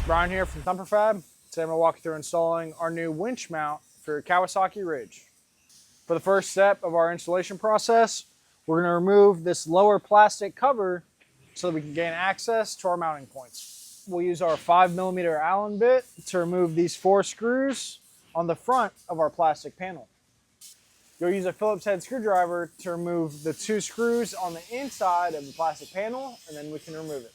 Brian here from Thumper Fab. Today I'm going to walk you through installing our new winch mount for your Kawasaki Ridge. For the first step of our installation process, we're going to remove this lower plastic cover so that we can gain access to our mounting points. We'll use our 5mm Allen bit to remove these 4 screws on the front of our plastic panel. You'll use a Phillips head screwdriver to remove the 2 screws on the inside of the plastic panel, and then we can remove it.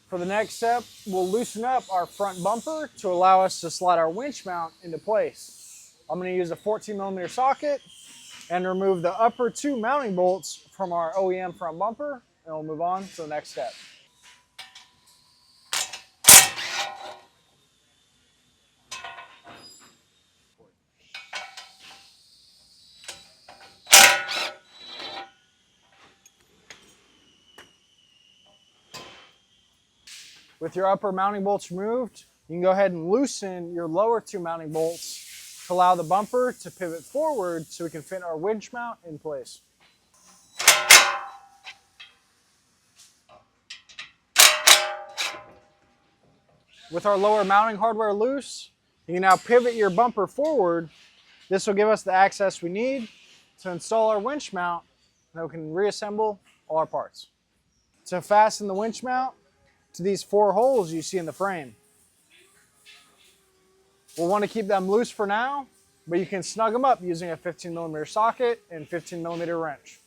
For the next step, we'll loosen up our front bumper to allow us to slide our winch mount into place. I'm going to use a 14mm socket and remove the upper 2 mounting bolts from our OEM front bumper, and we'll move on to the next step. With your upper mounting bolts removed, you can go ahead and loosen your lower 2 mounting bolts to allow the bumper to pivot forward so we can fit our winch mount in place. With our lower mounting hardware loose, you can now pivot your bumper forward. This will give us the access we need to install our winch mount, and then we can reassemble all our parts. To fasten the winch mount to these 4 holes you see in the frame, we'll want to keep them loose for now, but you can snug them up using a 15mm socket and 15mm wrench.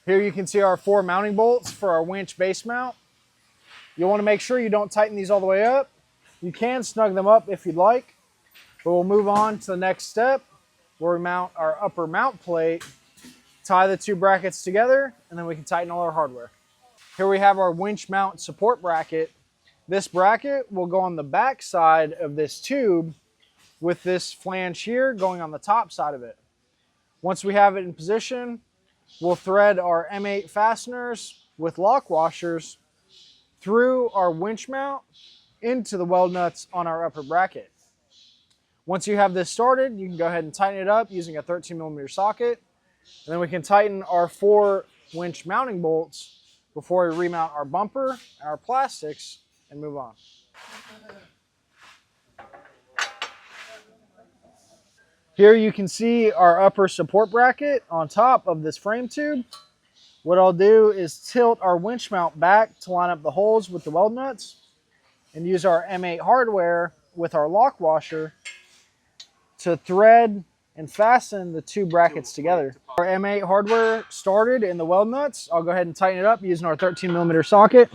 Here you can see our 4 mounting bolts for our winch base mount. You'll want to make sure you don't tighten these all the way up. You can snug them up if you'd like, but we'll move on to the next step where we mount our upper mount plate, tie the 2 brackets together, and then we can tighten all our hardware. Here we have our winch mount support bracket. This bracket will go on the back side of this tube with this flange here going on the top side of it. Once we have it in position, we'll thread our M8 fasteners with lock washers through our winch mount into the weld nuts on our upper bracket. Once you have this started, you can go ahead and tighten it up using a 13mm socket, and then we can tighten our 4 winch mounting bolts before we remount our bumper and our plastics and move on. Here you can see our upper support bracket on top of this frame tube. What I'll do is tilt our winch mount back to line up the holes with the weld nuts and use our M8 hardware with our lock washer to thread and fasten the 2 brackets together. Our M8 hardware started in the weld nuts. I'll go ahead and tighten it up using our 13mm socket.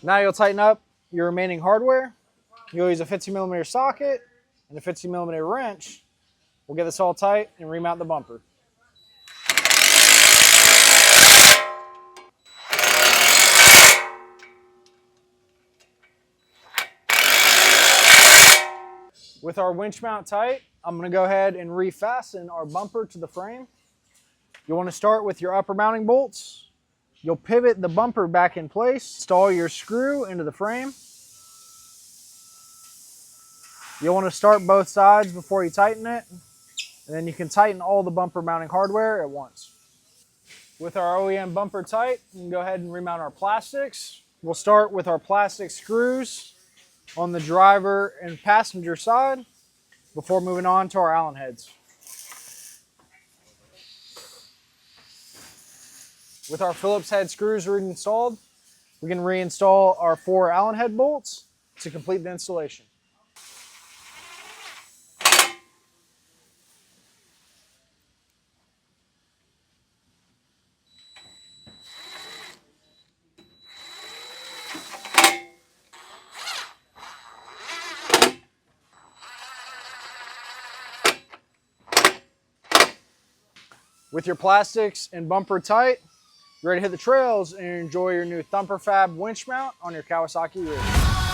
Now you'll tighten up your remaining hardware. You'll use a 15mm socket and a 15mm wrench. We'll get this all tight and remount the bumper. With our winch mount tight, I'm going to go ahead and refasten our bumper to the frame. You'll want to start with your upper mounting bolts. You'll pivot the bumper back in place, install your screw into the frame. You'll want to start both sides before you tighten it, and then you can tighten all the bumper mounting hardware at once. With our OEM bumper tight, you can go ahead and remount our plastics. We'll start with our plastic screws on the driver and passenger side before moving on to our Allen heads. With our Phillips head screws reinstalled, we can reinstall our 4 Allen head bolts to complete the installation. With your plastics and bumper tight, you're ready to hit the trails and enjoy your new Thumper Fab winch mount on your Kawasaki Ridge.